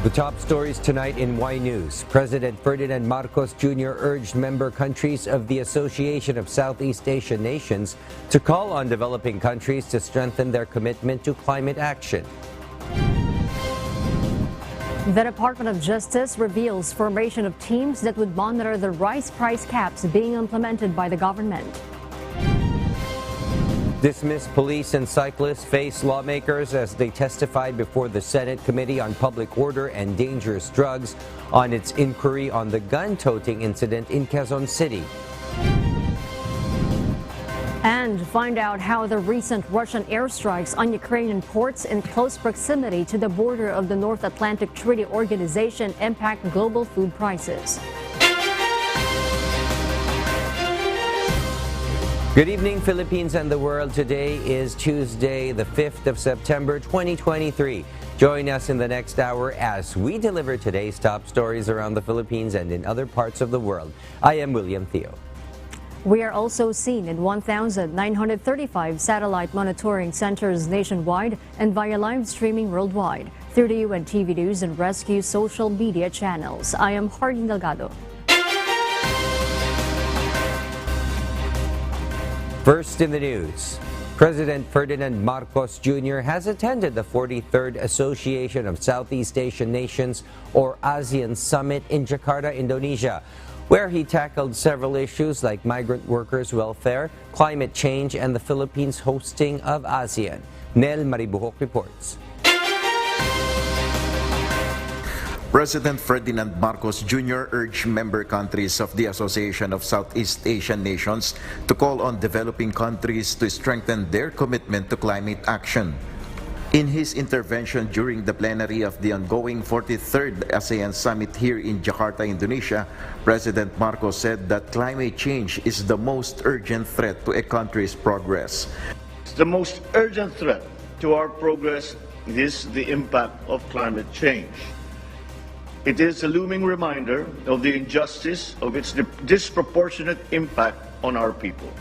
The top stories tonight in Y News. President Ferdinand Marcos Jr. urged member countries of the Association of Southeast Asian Nations to call on developing countries to strengthen their commitment to climate action. The Department of Justice reveals formation of teams that would monitor the rice price caps being implemented by the government. Dismissed police and cyclists face lawmakers as they testified before the Senate Committee on Public Order and Dangerous Drugs on its inquiry on the gun-toting incident in Quezon City. And find out how the recent Russian airstrikes on Ukrainian ports in close proximity to the border of the North Atlantic Treaty Organization impact global food prices. Good evening, Philippines and the world. Today is Tuesday, the 5th of September, 2023. Join us in the next hour as we deliver today's top stories around the Philippines and in other parts of the world. I am William Theo. We are also seen in 1,935 satellite monitoring centers nationwide and via live streaming worldwide through the UNTV News and Rescue social media channels. I am Arnie Delgado. First in the news, President Ferdinand Marcos Jr. has attended the 43rd Association of Southeast Asian Nations, or ASEAN Summit in Jakarta, Indonesia, where he tackled several issues like migrant workers' welfare, climate change, and the Philippines' hosting of ASEAN. Nel Maribuhok reports. President Ferdinand Marcos Jr. urged member countries of the Association of Southeast Asian Nations to call on developing countries to strengthen their commitment to climate action. In his intervention during the plenary of the ongoing 43rd ASEAN Summit here in Jakarta, Indonesia, President Marcos said that climate change is the most urgent threat to a country's progress. The most urgent threat to our progress is the impact of climate change. It is a looming reminder of the injustice of its disproportionate impact on our people.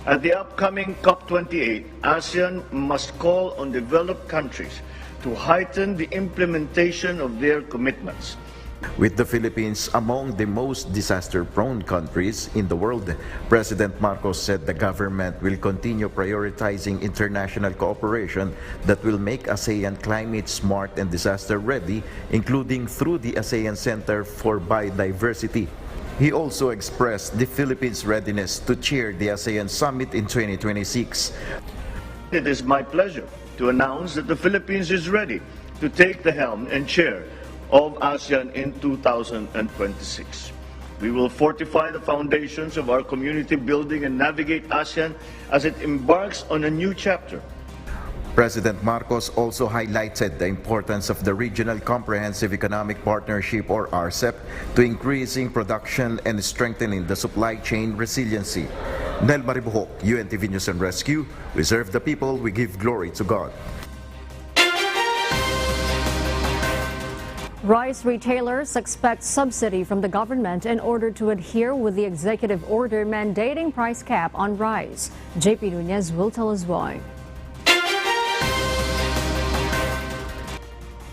At the upcoming COP28, ASEAN must call on developed countries to heighten the implementation of their commitments. With the Philippines among the most disaster-prone countries in the world, President Marcos said the government will continue prioritizing international cooperation that will make ASEAN climate smart and disaster-ready, including through the ASEAN Center for Biodiversity. He also expressed the Philippines' readiness to chair the ASEAN Summit in 2026. It is my pleasure to announce that the Philippines is ready to take the helm and chair of ASEAN in 2026. We will fortify the foundations of our community building and navigate ASEAN as it embarks on a new chapter. President Marcos also highlighted the importance of the Regional Comprehensive Economic Partnership, or RCEP, to increasing production and strengthening the supply chain resiliency. Nel Maribuhok, UNTV News and Rescue. We serve the people, we give glory to God. Rice retailers expect subsidy from the government in order to adhere with the executive order mandating price cap on rice. JP Nunez will tell us why.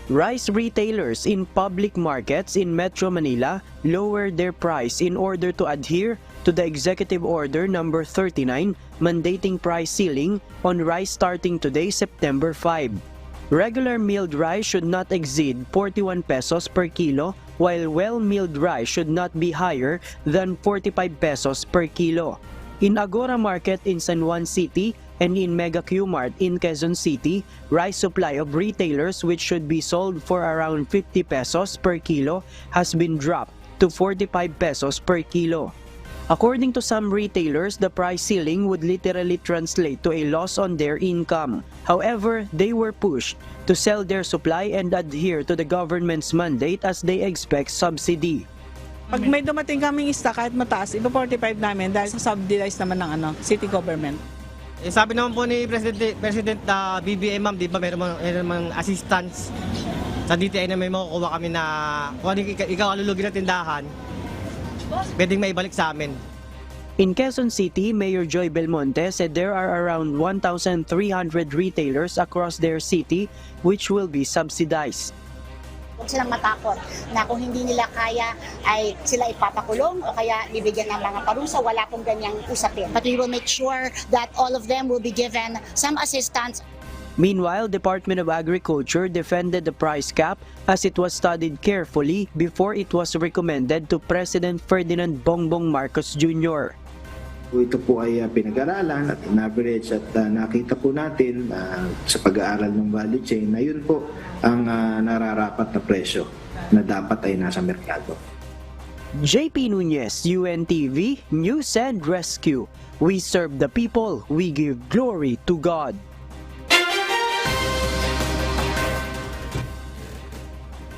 Rice retailers in public markets in Metro Manila lowered their price in order to adhere to the Executive Order number 39 mandating price ceiling on rice starting today, September 5. Regular milled rice should not exceed 41 pesos per kilo, while well-milled rice should not be higher than 45 pesos per kilo. In Agora Market in San Juan City and in Mega Q-Mart in Quezon City, rice supply of retailers which should be sold for around 50 pesos per kilo has been dropped to 45 pesos per kilo. According to some retailers, the price ceiling would literally translate to a loss on their income. However, they were pushed to sell their supply and adhere to the government's mandate as they expect subsidy. Pag may dumating kaming stock kahit mataas, iba 45 namin dahil sa subsidize naman ng city government. Sabi naman po ni President BBM, ma'am, di ba mayroong assistance sa DTI na may makukuha kami na kung ikaw alulugin na tindahan, pwedeng maibalik sa amin. In Quezon City, Mayor Joy Belmonte said there are around 1,300 retailers across their city which will be subsidized. Huwag silang matakot na kung hindi nila kaya ay sila ipapakulong o kaya bibigyan ng mga parusa. Wala pong ganyang usapin. But we will make sure that all of them will be given some assistance. Meanwhile, Department of Agriculture defended the price cap as it was studied carefully before it was recommended to President Ferdinand Bongbong Marcos Jr. Ito po ay pinag-aralan at in-average at nakita po natin sa pag-aaral ng value chain na yun po ang nararapat na presyo na dapat ay nasa merkado. JP Nunez, UNTV, News and Rescue. We serve the people, we give glory to God.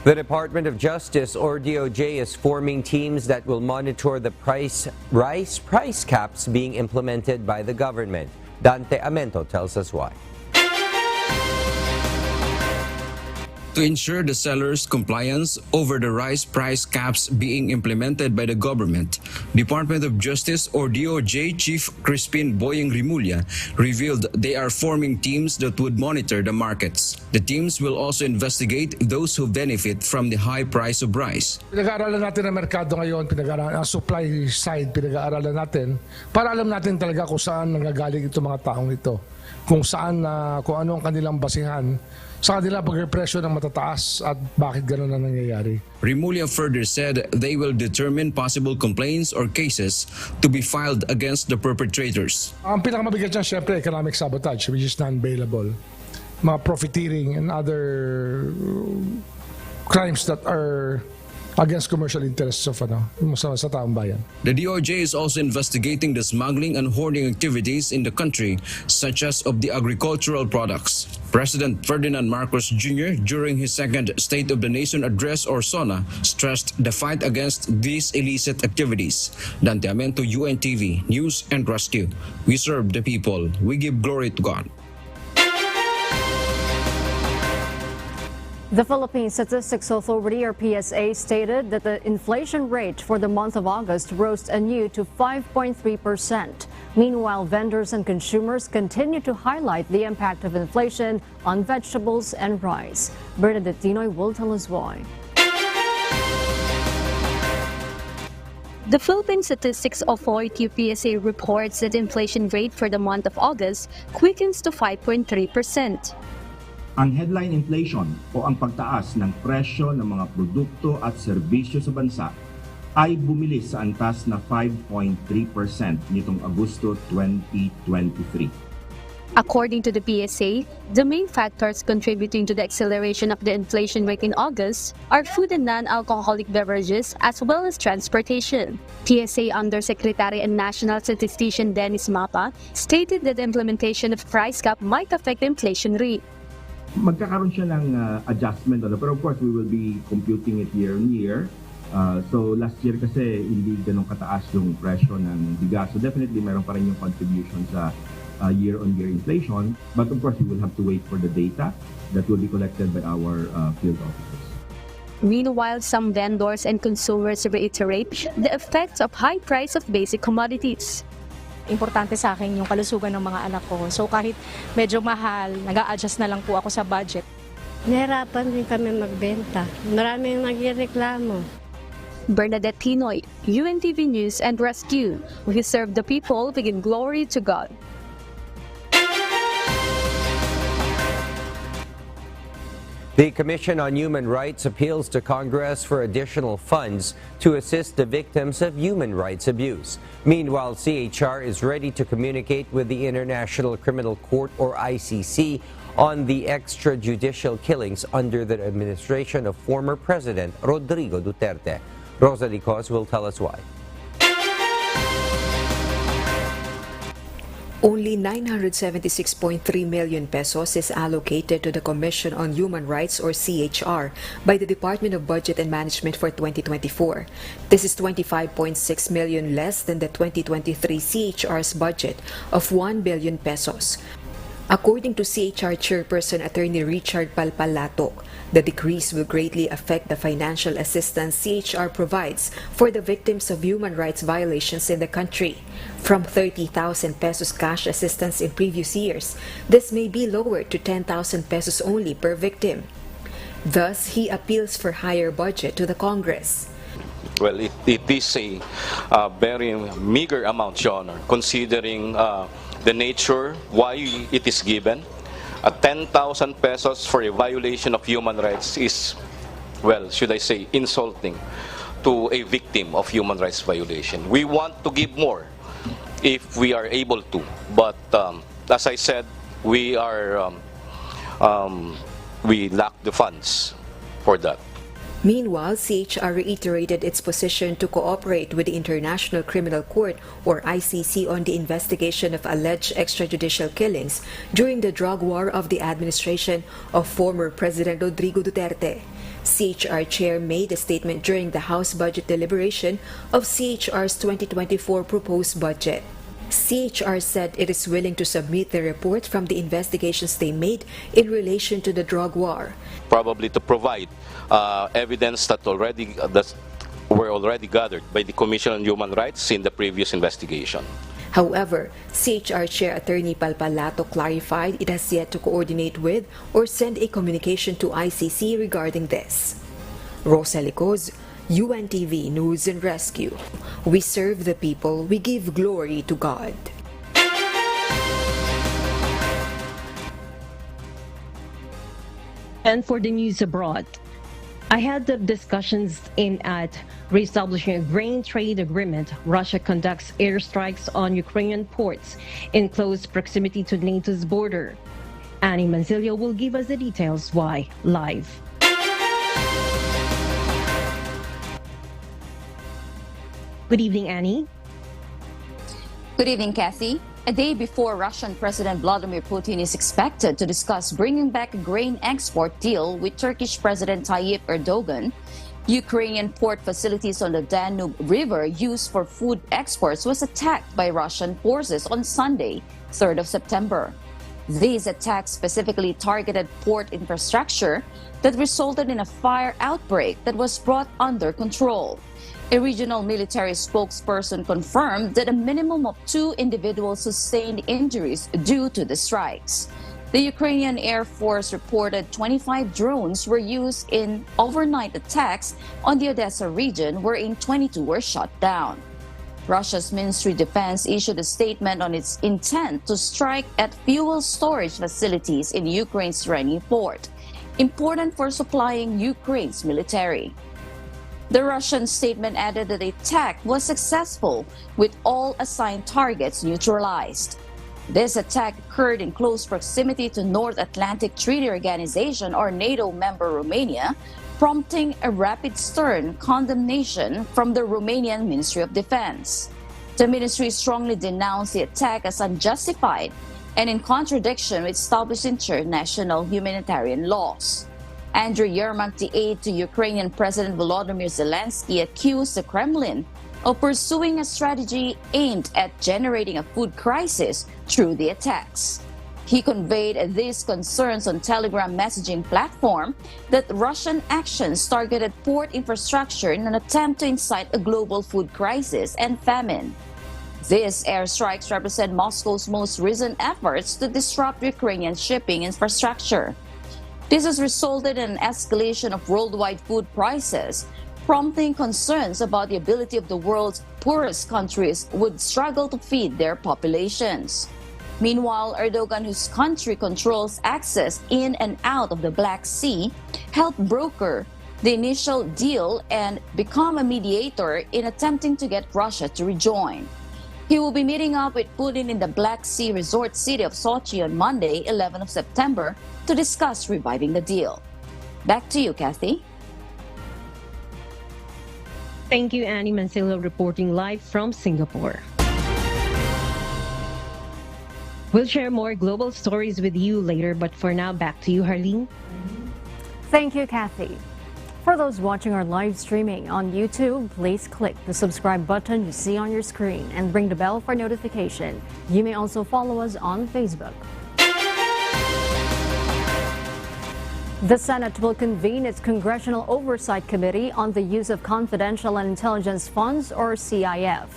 The Department of Justice, or DOJ, is forming teams that will monitor the price caps being implemented by the government. Dante Amento tells us why. To ensure the sellers' compliance over the rice price caps being implemented by the government, Department of Justice, or DOJ, Chief Crispin Boyeng Rimulya revealed they are forming teams that would monitor the markets. The teams will also investigate those who benefit from the high price of rice. Pinag-aaralan natin ang merkado ngayon, ang supply side pinag-aaralan natin para alam natin talaga kung saan nanggagaling itong mga taong ito. Kung saan, kung ano ang kanilang basihan sa kanila pagrepresyo ng matataas at bakit gano'n na nangyayari. Rimulya further said they will determine possible complaints or cases to be filed against the perpetrators. Ang pinakamabigat niya siyempre economic sabotage, which is non-bailable. Mga profiteering and other crimes that are against commercial interests of sa taong bayan. The DOJ is also investigating the smuggling and hoarding activities in the country, such as of the agricultural products. President Ferdinand Marcos Jr., during his second State of the Nation address, or SONA, stressed the fight against these illicit activities. Dante Amento, UNTV, News and Rescue. We serve the people. We give glory to God. The Philippine Statistics Authority, or PSA, stated that the inflation rate for the month of August rose anew to 5.3%. Meanwhile, vendors and consumers continue to highlight the impact of inflation on vegetables and rice. Bernadette Dinoy will tell us why. The Philippine Statistics Authority, PSA, reports that the inflation rate for the month of August quickens to 5.3%. Ang headline inflation o ang pagtaas ng presyo ng mga produkto at serbisyo sa bansa ay bumilis sa antas na 5.3% nitong Agosto 2023. According to the PSA, the main factors contributing to the acceleration of the inflation rate in August are food and non-alcoholic beverages as well as transportation. PSA Undersecretary and National Statistician Dennis Mapa stated that the implementation of price cap might affect the inflation rate. Magkakaroon siya ng adjustment, pero of course we will be computing it year on year. So last year kasi hindi ganun kataas yung presyo ng bigas. So definitely meron pa rin yung contribution sa year-on-year inflation. But of course we will have to wait for the data that will be collected by our field officers. Meanwhile, some vendors and consumers reiterate the effects of high price of basic commodities. Importante sa akin yung kalusugan ng mga anak ko. So kahit medyo mahal, nag-a-adjust na lang po ako sa budget. Nahirapan din kami magbenta. Maraming nagreklamo. Bernadette Tinoy, UNTV News and Rescue. We serve the people, we give glory to God. The Commission on Human Rights appeals to Congress for additional funds to assist the victims of human rights abuse. Meanwhile, CHR is ready to communicate with the International Criminal Court, or ICC, on the extrajudicial killings under the administration of former President Rodrigo Duterte. Rosalie Cos will tell us why. Only 976.3 million pesos is allocated to the Commission on Human Rights, or CHR, by the Department of Budget and Management for 2024. This is 25.6 million less than the 2023 CHR's budget of 1 billion pesos. According to CHR Chairperson Attorney Richard Palpalatok, the decrease will greatly affect the financial assistance CHR provides for the victims of human rights violations in the country. From 30,000 pesos cash assistance in previous years, this may be lowered to 10,000 pesos only per victim. Thus, he appeals for higher budget to the Congress. Well, it is a very meager amount, Your Honor, considering the nature why it is given. 10,000 pesos for a violation of human rights is, well, should I say, insulting to a victim of human rights violation. We want to give more if we are able to, but as I said, we lack the funds for that. Meanwhile, CHR reiterated its position to cooperate with the International Criminal Court, or ICC, on the investigation of alleged extrajudicial killings during the drug war of the administration of former President Rodrigo Duterte. CHR chair made a statement during the House budget deliberation of CHR's 2024 proposed budget. CHR said it is willing to submit the report from the investigations they made in relation to the drug war. Probably to provide evidence that were already gathered by the Commission on Human Rights in the previous investigation. However, CHR Chair Attorney Palpalato clarified it has yet to coordinate with or send a communication to ICC regarding this. Rosa Licoz, UNTV News and Rescue. We serve the people, we give glory to God. And for the news abroad, ahead of discussions aimed at reestablishing a grain trade agreement, Russia conducts airstrikes on Ukrainian ports in close proximity to NATO's border. Annie Manzilio will give us the details why live. Good evening, Annie. Good evening, Kathy. A day before Russian President Vladimir Putin is expected to discuss bringing back a grain export deal with Turkish President Tayyip Erdogan, Ukrainian port facilities on the Danube River used for food exports was attacked by Russian forces on Sunday, 3rd of September. These attacks specifically targeted port infrastructure that resulted in a fire outbreak that was brought under control. A regional military spokesperson confirmed that a minimum of 2 individuals sustained injuries due to the strikes. The Ukrainian Air Force reported 25 drones were used in overnight attacks on the Odessa region, wherein 22 were shot down. Russia's Ministry of Defense issued a statement on its intent to strike at fuel storage facilities in Ukraine's Reni port, important for supplying Ukraine's military. The Russian statement added that the attack was successful, with all assigned targets neutralized. This attack occurred in close proximity to North Atlantic Treaty Organization, or NATO member Romania, prompting a rapid stern condemnation from the Romanian Ministry of Defense. The ministry strongly denounced the attack as unjustified and in contradiction with established international humanitarian laws. Andriy Yermak, the aide to Ukrainian President Volodymyr Zelensky, accused the Kremlin of pursuing a strategy aimed at generating a food crisis through the attacks. He conveyed these concerns on Telegram messaging platform that Russian actions targeted port infrastructure in an attempt to incite a global food crisis and famine. These airstrikes represent Moscow's most recent efforts to disrupt Ukrainian shipping infrastructure. This has resulted in an escalation of worldwide food prices, prompting concerns about the ability of the world's poorest countries would struggle to feed their populations. Meanwhile, Erdogan, whose country controls access in and out of the Black Sea, helped broker the initial deal and become a mediator in attempting to get Russia to rejoin. He will be meeting up with Putin in the Black Sea resort city of Sochi on Monday, 11th of September, to discuss reviving the deal. Back to you, Kathy. Thank you, Annie Mancillo, reporting live from Singapore. We'll share more global stories with you later, but for now, back to you, Harleen. Thank you, Kathy. For those watching our live streaming on YouTube, please click the subscribe button you see on your screen and ring the bell for notification. You may also follow us on Facebook. The Senate will convene its Congressional Oversight Committee on the Use of Confidential and Intelligence Funds, or CIF.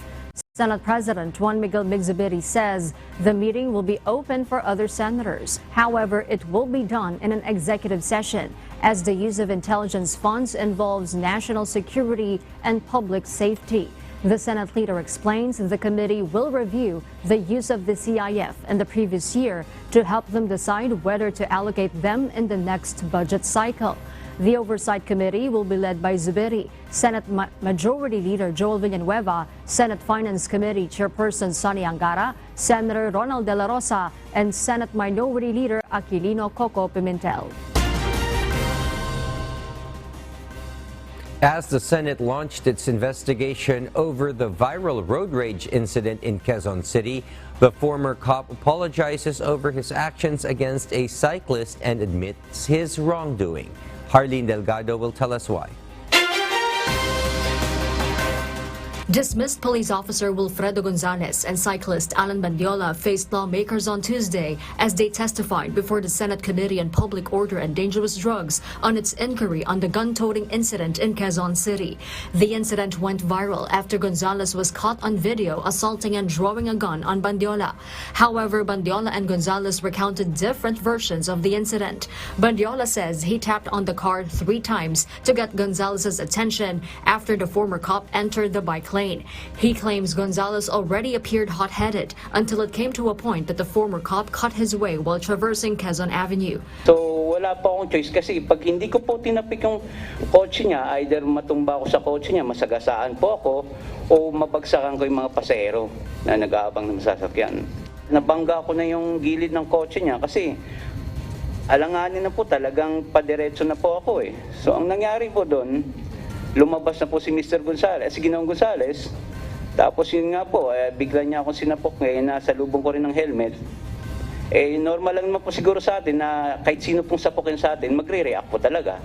Senate President Juan Miguel Migzabiri says the meeting will be open for other senators. However, it will be done in an executive session as the use of intelligence funds involves national security and public safety. The Senate leader explains the committee will review the use of the CIF in the previous year to help them decide whether to allocate them in the next budget cycle. The Oversight Committee will be led by Zubiri, Senate Majority Leader Joel Villanueva, Senate Finance Committee Chairperson Sonny Angara, Senator Ronald De La Rosa, and Senate Minority Leader Aquilino Coco Pimentel. As the Senate launched its investigation over the viral road rage incident in Quezon City, the former cop apologizes over his actions against a cyclist and admits his wrongdoing. Harleen Delgado will tell us why. Dismissed police officer Wilfredo Gonzalez and cyclist Alan Bandiola faced lawmakers on Tuesday as they testified before the Senate Committee on Public Order and Dangerous Drugs on its inquiry on the gun-toting incident in Quezon City. The incident went viral after Gonzalez was caught on video assaulting and drawing a gun on Bandiola. However, Bandiola and Gonzalez recounted different versions of the incident. Bandiola says he tapped on the car 3 times to get Gonzalez's attention after the former cop entered the bike lane. He claims Gonzalez already appeared hot-headed until it came to a point that the former cop cut his way while traversing Quezon Avenue. So wala po akong choice kasi pag hindi ko po tinapik yung kotse niya, either matumba ako sa kotse niya, masagasaan po ako, o mabagsakan ko yung mga pasahero na nag-aabang ng sasakyan. Nabangga ko na yung gilid ng kotse niya kasi alanganin na po, talagang padiretso na po ako eh. So ang nangyari po doon, lumabas na po si Mr. Gonzales, si Ginoong Gonzales. Tapos yun nga po, bigla niya akong sinapok ngayon, nasa lubong ko rin ng helmet. Normal lang naman po siguro sa atin na kahit sino pong sapokin sa atin, magre-react po talaga.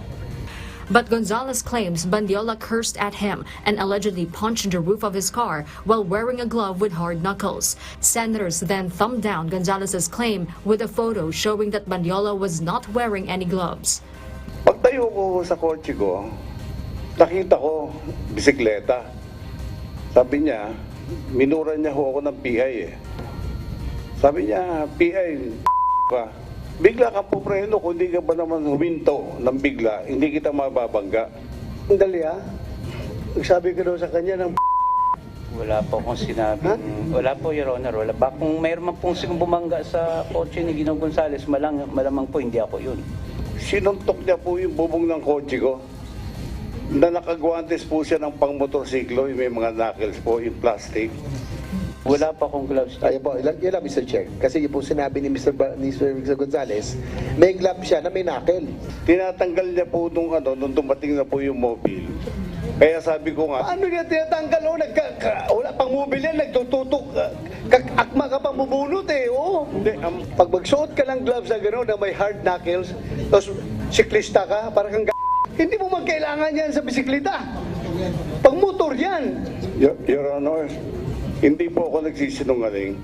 But Gonzalez claims Bandiola cursed at him and allegedly punched the roof of his car while wearing a glove with hard knuckles. Senators then thumbed down Gonzalez's claim with a photo showing that Bandiola was not wearing any gloves. Pagtayo ko sa kotse ko, nakita ko, bisikleta. Sabi niya, minura niya ho ako ng PI eh. Sabi niya, PI, ka. Bigla ka po preno, kung hindi ka ba naman huminto ng bigla, hindi kita mababangga. Ang dali ah. Nagsabi ka daw sa kanya ng Wala po akong sinabi. Wala po, Your Honor. Wala pa. Kung mayroon man pong bumangga sa kotse ni Ginoong Gonzales, malamang po hindi ako yun. Sinuntok niya po yung bubong ng kotse ko. Na nakagwantes po siya ng pang-motorsiklo, may mga knuckles po, yung plastic. Wala pa akong gloves. Ayun po, yun lang Mr. Chair. Kasi yun po sinabi ni Mr. Gonzales, may glove siya na may knuckle. Tinatanggal niya po nung dumating na po yung mobile. Kaya sabi ko nga, ano niya tinatanggal? Wala pang mobile yan, nagtututok. Akma ka pang bubunot eh, oo. Pag magsuot ka ng gloves na gano'n na may hard knuckles, tapos siklista ka, parang kang hindi mo magkailangan yan sa bisikleta. Pang motor yan. Your Honor, hindi po ako nagsisinungaling.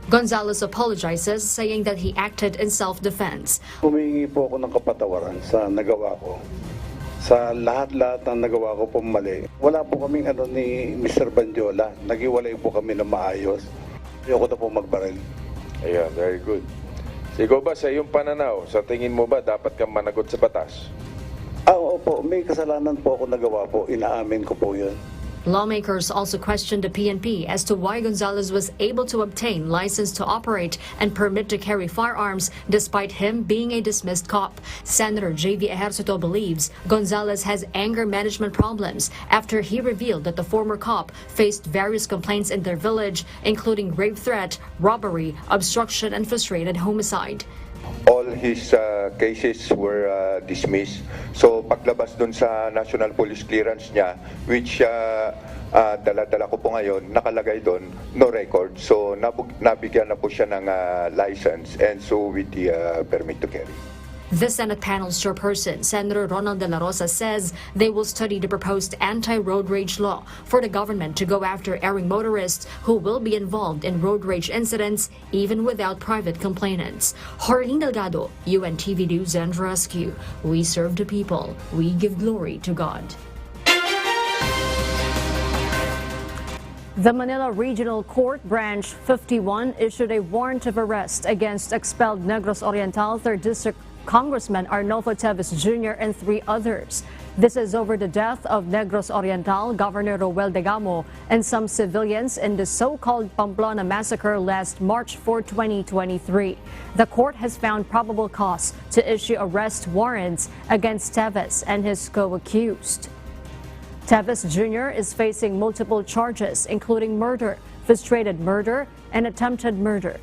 Gonzalez apologizes, saying that he acted in self-defense. Humingi po ako ng kapatawaran sa nagawa ko. Sa lahat-lahat ng nagawa ko po mali. Wala po kaming ni Mr. Bandiola. Naghiwalay po kami na maayos. Ayoko na po magbaril. Ayan, very good. Sigo ba sa iyong pananaw, sa tingin mo ba dapat kang managot sa batas? Opo, may kasalanan po ako nagawa po. Inaamin ko po yun. Lawmakers also questioned the PNP as to why Gonzalez was able to obtain license to operate and permit to carry firearms despite him being a dismissed cop. Senator J.V. Ejercito believes Gonzalez has anger management problems after he revealed that the former cop faced various complaints in their village, including rape threat, robbery, obstruction, and frustrated homicide. All his cases were dismissed. So paglabas doon sa national police clearance niya, which dala-dala ko po ngayon, nakalagay doon, no record. So nabigyan na po siya ng license and so with the permit to carry. The Senate panel's chairperson, Senator Ronald De La Rosa, says they will study the proposed anti-road rage law for the government to go after erring motorists who will be involved in road rage incidents even without private complainants. Harleen Delgado, UNTV News and Rescue. We serve the people. We give glory to God. The Manila Regional Court Branch 51 issued a warrant of arrest against expelled Negros Oriental 3rd District Congressman Arnie Teves Jr. and 3 others. This is over the death of Negros Oriental Governor Roel Degamo and some civilians in the so-called Pamplona massacre last March 4, 2023. The court has found probable cause to issue arrest warrants against Teves and his co-accused. Teves Jr. is facing multiple charges, including murder, frustrated murder, and attempted murder.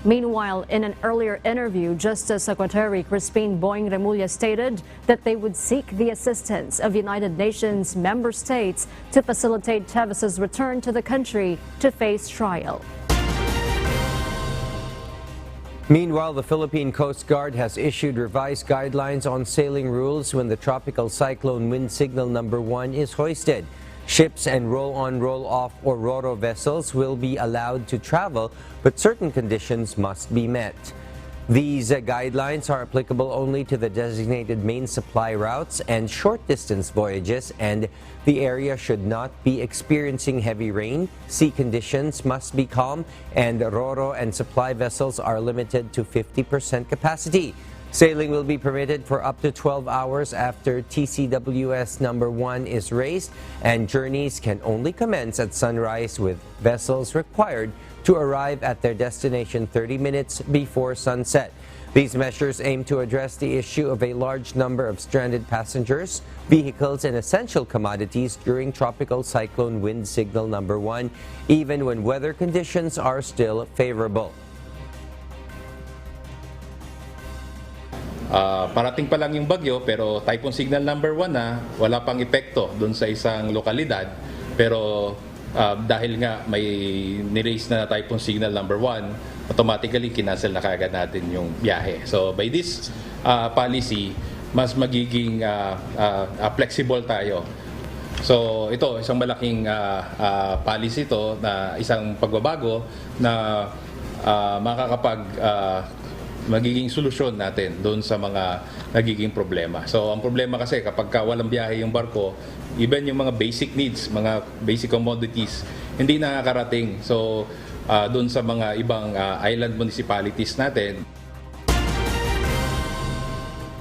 Meanwhile, in an earlier interview, Justice Secretary Crispin Boying Remulla stated that they would seek the assistance of United Nations member states to facilitate Teves's return to the country to face trial. Meanwhile, the Philippine Coast Guard has issued revised guidelines on sailing rules when the tropical cyclone wind signal number 1 is hoisted. Ships and roll-on, roll-off or ro-ro vessels will be allowed to travel, but certain conditions must be met. These guidelines are applicable only to the designated main supply routes and short-distance voyages, and the area should not be experiencing heavy rain, sea conditions must be calm, and ro-ro and supply vessels are limited to 50% capacity. Sailing will be permitted for up to 12 hours after TCWS number 1 is raised, and journeys can only commence at sunrise, with vessels required to arrive at their destination 30 minutes before sunset. These measures aim to address the issue of a large number of stranded passengers, vehicles, and essential commodities during tropical cyclone wind signal number 1, even when weather conditions are still favorable. Parating pa lang yung bagyo, pero typhoon signal number 1 na, wala pang epekto doon sa isang lokalidad, pero dahil nga may niraise na typhoon signal number 1, automatically kinancel na kagad natin yung biyahe. So by this policy, mas magiging flexible tayo. So ito, isang malaking policy ito, na isang pagbabago na magiging solusyon natin doon sa mga nagiging problema. So ang problema kasi kapag walang biyahe yung barko, even yung mga basic needs, mga basic commodities, hindi nakakarating. So doon sa mga ibang island municipalities natin.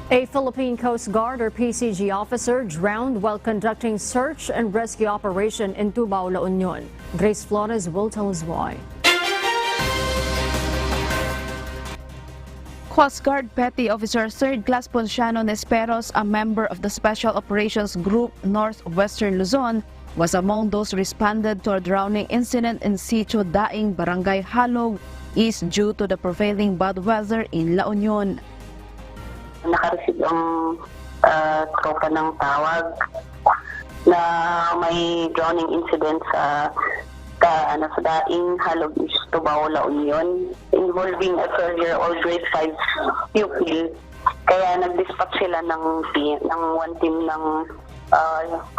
A Philippine Coast Guard or PCG officer drowned while conducting search and rescue operation in Tubao, La Union. Grace Flores will tell us why. Coast Guard Petty Officer 3rd Class Ponciano Nesperos, a member of the Special Operations Group Northwestern Luzon, was among those responded to a drowning incident in Sitio Daing, Barangay Halog, East, due to the prevailing bad weather in La Union. Nakareceive ang tropa ng tawag na may drowning incident sa Daing, Halog, East, Tubao, La Union, involving a 12-year-old grade 5 pupil. Kaya nag-dispatch sila ng one team ng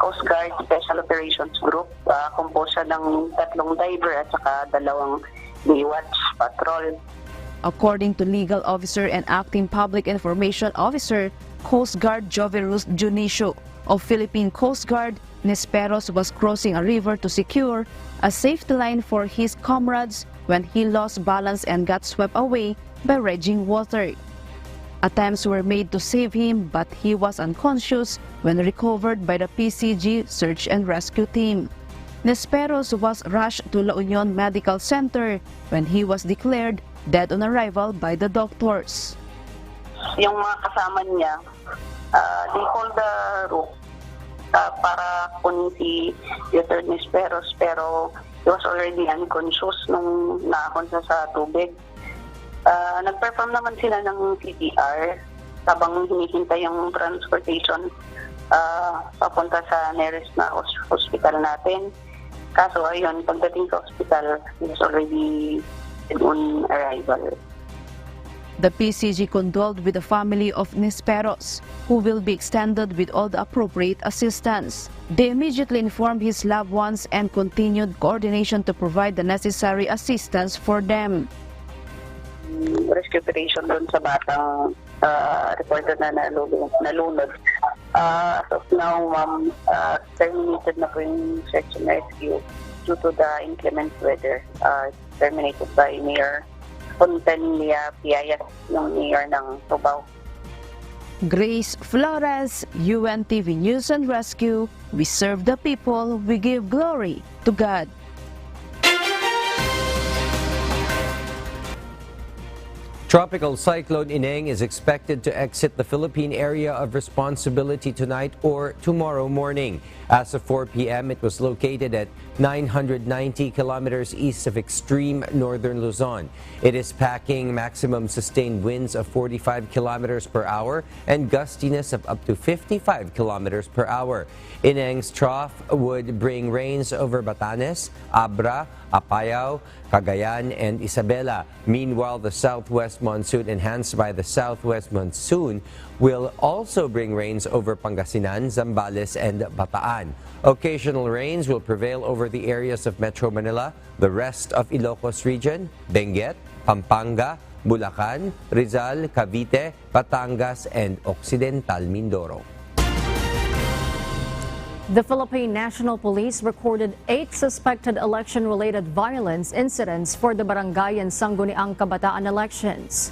Coast Guard Special Operations Group. Composed siya ng 3 diver at saka 2 Baywatch patrol. According to Legal Officer and Acting Public Information Officer, Coast Guard Joverus Junicio of Philippine Coast Guard, Nesperos was crossing a river to secure a safety line for his comrades when he lost balance and got swept away by raging water. Attempts were made to save him, but he was unconscious when recovered by the PCG search and rescue team. Nesperos was rushed to La Union Medical Center when he was declared dead on arrival by the doctors. Yung mga kasama niya, they called the rope para kunin si Dr. Nesperos, pero he was already unconscious nung naakon sa tubig. Nag-perform naman sila ng CPR habang hinihintay yung transportation papunta sa nearest na hospital natin. Kaso ayun, pagdating sa hospital, he was already on arrival. The PCG condoled with the family of Nesperos, who will be extended with all the appropriate assistance. They immediately informed his loved ones and continued coordination to provide the necessary assistance for them. Rescue operation doon sa batang reported na nalunod. As of now, terminated na po yung search and rescue. due to the inclement weather. Terminated by Mayor Fontania Piayas, yung mayor ng Tubao. Grace Flores, UNTV News and Rescue. We serve the people, we give glory to God. Tropical cyclone Ineng is expected to exit the Philippine area of responsibility tonight or tomorrow morning. As of 4 p.m., it was located at 990 kilometers east of extreme northern Luzon. It is packing maximum sustained winds of 45 kilometers per hour and gustiness of up to 55 kilometers per hour. Ineng's trough would bring rains over Batangas, Abra, Apayao, Cagayan, and Isabela. Meanwhile, the southwest monsoon, enhanced by the southwest monsoon, will also bring rains over Pangasinan, Zambales, and Bataan. Occasional rains will prevail over the areas of Metro Manila, the rest of Ilocos region, Benguet, Pampanga, Bulacan, Rizal, Cavite, Batangas, and Occidental Mindoro. The Philippine National Police recorded 8 suspected election-related violence incidents for the barangay and Sangguniang Kabataan elections.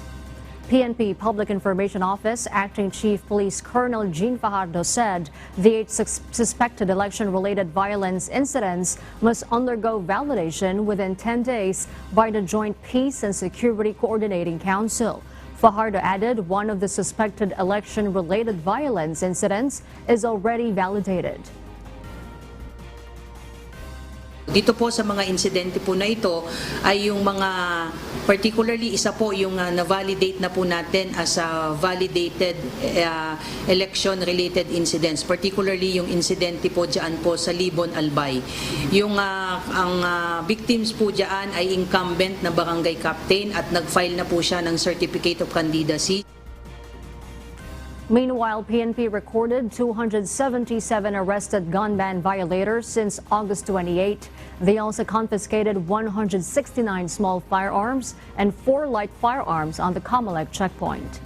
PNP Public Information Office Acting Chief Police Colonel Jean Fajardo said the 8 suspected election-related violence incidents must undergo validation within 10 days by the Joint Peace and Security Coordinating Council. Fajardo added one of the suspected election-related violence incidents is already validated. Dito po sa mga insidente po na ito ay yung mga particularly isa po yung na-validate na po natin as validated election-related incidents. Particularly yung insidente po dyan po sa Libon, Albay. Yung ang victims po dyan ay incumbent na barangay captain at nag-file na po siya ng Certificate of Candidacy. Meanwhile, PNP recorded 277 arrested gun ban violators since August 28. They also confiscated 169 small firearms and 4 light firearms on the Comelec checkpoint.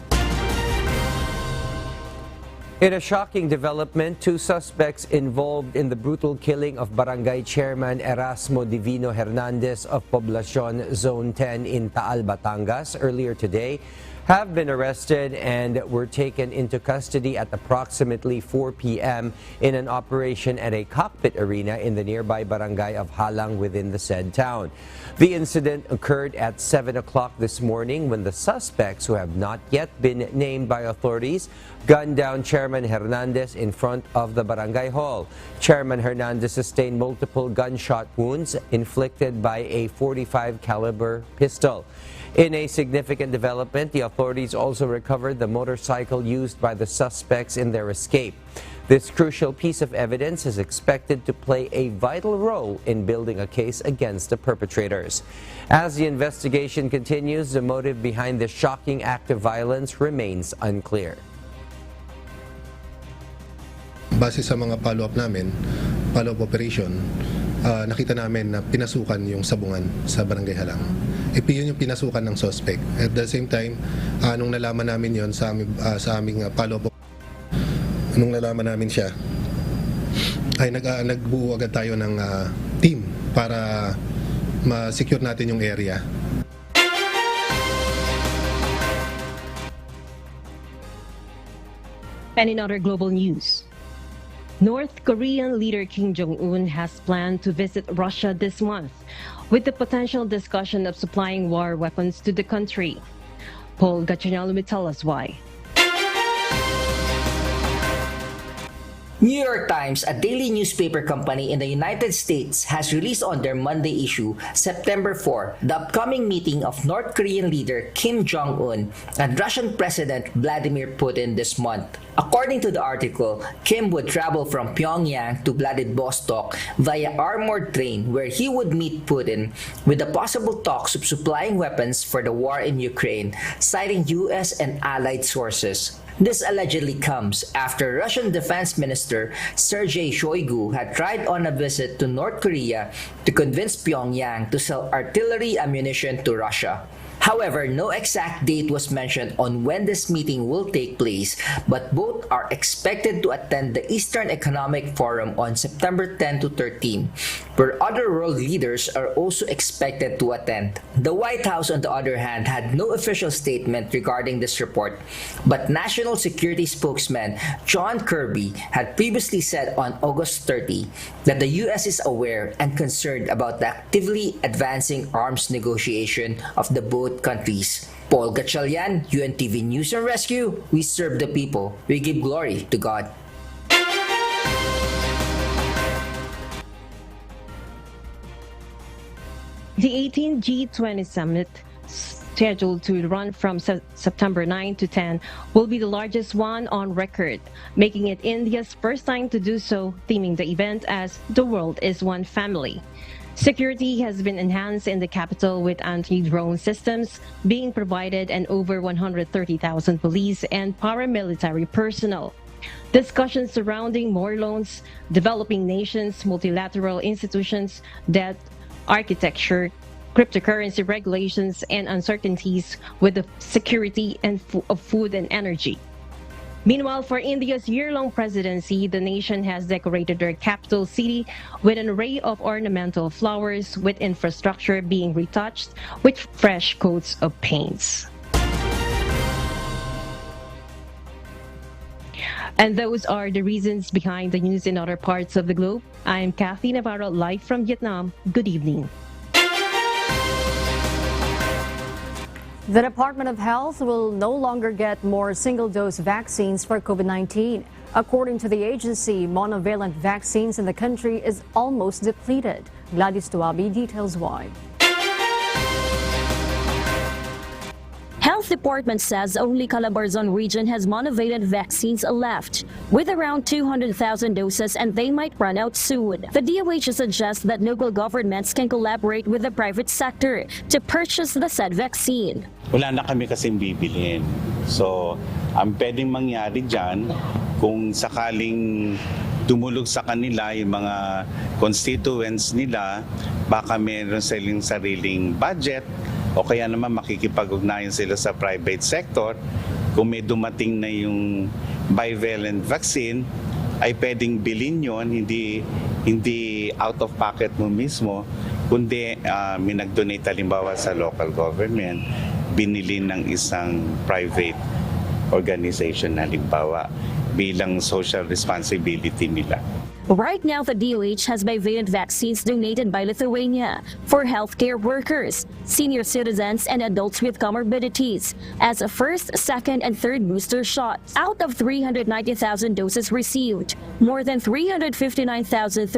In a shocking development, 2 suspects involved in the brutal killing of Barangay Chairman Erasmo Divino Hernandez of Poblacion Zone 10 in Taal, Batangas earlier today have been arrested and were taken into custody at approximately 4 p.m. in an operation at a cockpit arena in the nearby barangay of Halang within the said town. The incident occurred at 7 o'clock this morning when the suspects, who have not yet been named by authorities, gunned down Chairman Hernandez in front of the barangay hall. Chairman Hernandez sustained multiple gunshot wounds inflicted by a .45 caliber pistol. In a significant development, the authorities also recovered the motorcycle used by the suspects in their escape. This crucial piece of evidence is expected to play a vital role in building a case against the perpetrators. As the investigation continues, the motive behind this shocking act of violence remains unclear. Base sa mga follow-up namin, follow-up operation, nakita namin na pinasukan yung sabungan sa Barangay Halang. Yun yung pinasukan ng suspect. At the same time, nung nalaman namin yon sa aming follow-up, nung nalaman namin siya, ay nagbuo agad tayo ng team para ma-secure natin yung area. And in other global news, North Korean leader Kim Jong-un has planned to visit Russia this month with the potential discussion of supplying war weapons to the country. Paul Gachinalo will tell us why. New York Times, a daily newspaper company in the United States, has released on their Monday issue, September 4, the upcoming meeting of North Korean leader Kim Jong-un and Russian President Vladimir Putin this month. According to the article, Kim would travel from Pyongyang to Vladivostok via armored train where he would meet Putin with the possible talks of supplying weapons for the war in Ukraine, citing U.S. and allied sources. This allegedly comes after Russian Defense Minister Sergei Shoigu had tried on a visit to North Korea to convince Pyongyang to sell artillery ammunition to Russia. However, no exact date was mentioned on when this meeting will take place, but both are expected to attend the Eastern Economic Forum on September 10 to 13, where other world leaders are also expected to attend. The White House, on the other hand, had no official statement regarding this report, but National Security spokesman John Kirby had previously said on August 30 that the U.S. is aware and concerned about the actively advancing arms negotiation of the both countries. Paul Gatchalian, UNTV News and Rescue. We serve the people. We give glory to God. The 18th G20 summit, scheduled to run from September 9 to 10, will be the largest one on record, making it India's first time to do so, theming the event as "The World is One Family." Security has been enhanced in the capital, with anti-drone systems being provided and over 130,000 police and paramilitary personnel. Discussions surrounding more loans, developing nations, multilateral institutions, debt architecture, cryptocurrency regulations, and uncertainties with the security of food and energy. Meanwhile, for India's year-long presidency, the nation has decorated their capital city with an array of ornamental flowers, with infrastructure being retouched with fresh coats of paints. And those are the reasons behind the news in other parts of the globe. I'm Kathy Navarro, live from Vietnam. Good evening. The Department of Health will no longer get more single-dose vaccines for COVID-19. According to the agency, monovalent vaccines in the country is almost depleted. Gladys Tuabi details why. Health Department says only Calabarzon region has monovalent vaccines left, with around 200,000 doses, and they might run out soon. The DOH suggests that local governments can collaborate with the private sector to purchase the said vaccine. Wala na kami kasing bibilhin. So, ang pwedeng mangyari dyan, kung sakaling dumulog sa kanila yung mga constituents nila, baka meron silang sariling budget, o kaya naman makikipag-ugnayan sila sa private sector. Kung may dumating na yung bivalent vaccine, ay pwedeng bilhin yun, hindi out of pocket mo mismo, kundi may nag-donate halimbawa sa local government, binili ng isang private organization halimbawa bilang social responsibility nila. Right now, the DOH has bivalent vaccines donated by Lithuania for healthcare workers, senior citizens, and adults with comorbidities as a first, second, and third booster shots. Out of 390,000 doses received, more than 359,318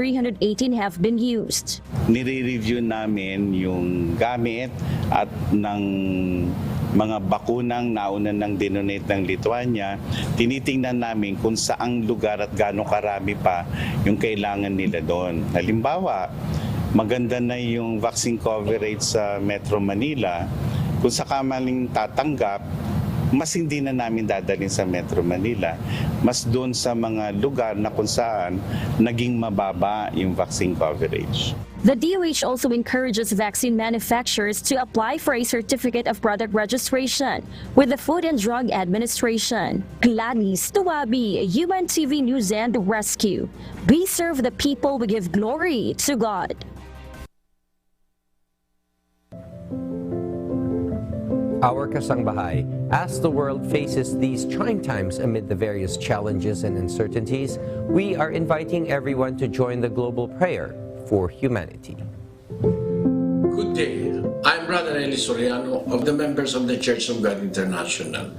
have been used. Nire-review namin yung gamit at ng mga bakunang nauna ng dinonate ng Lithuania. Tinitingnan namin kung saang lugar at gaano karami pa yung kailangan nila doon. Halimbawa, maganda na yung vaccine coverage sa Metro Manila. Kung sakamaling tatanggap, mas hindi na namin dadalhin sa Metro Manila. Mas doon sa mga lugar na kung saan naging mababa yung vaccine coverage. The DOH also encourages vaccine manufacturers to apply for a certificate of product registration with the Food and Drug Administration. Gladys Tuabi, UNTV News and Rescue. We serve the people, we give glory to God. Our kasangbahay, as the world faces these trying times amid the various challenges and uncertainties, we are inviting everyone to join the global prayer for humanity. Good day. I'm Brother Eli Soriano of the members of the Church of God International.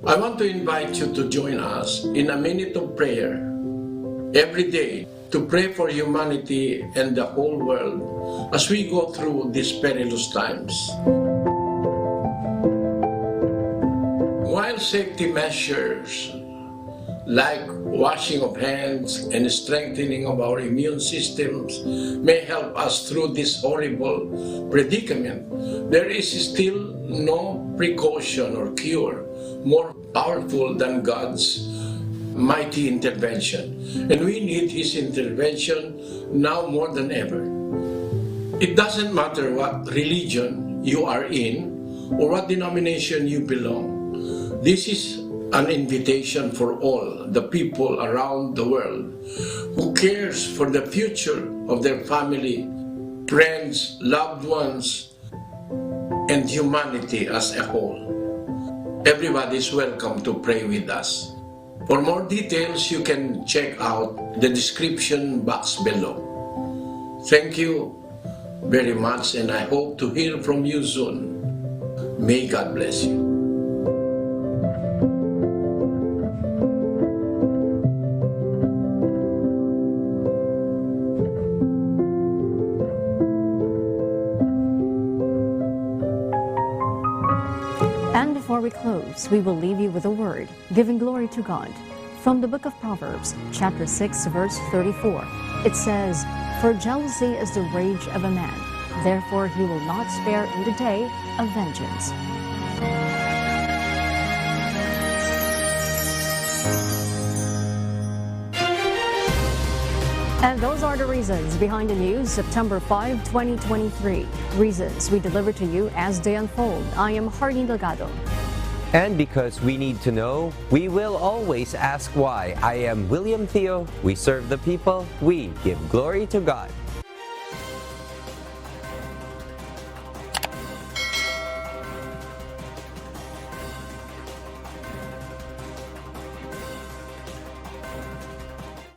I want to invite you to join us in a minute of prayer every day to pray for humanity and the whole world as we go through these perilous times. While safety measures like washing of hands and strengthening of our immune systems may help us through this horrible predicament, there is still no precaution or cure more powerful than God's mighty intervention. And we need His intervention now more than ever. It doesn't matter what religion you are in or what denomination you belong. This is an invitation for all the people around the world who cares for the future of their family, friends, loved ones, and humanity as a whole. Everybody is welcome to pray with us. For more details, you can check out the description box below. Thank you very much, and I hope to hear from you soon. May God bless you. And before we close, we will leave you with a word, giving glory to God. From the book of Proverbs, chapter 6, verse 34, it says, "For jealousy is the rage of a man, therefore he will not spare in the day of vengeance." And those are the reasons behind the news, September 5, 2023. Reasons we deliver to you as they unfold. I am Arnie Teves. And because we need to know, we will always ask why. I am William Theo. We serve the people. We give glory to God.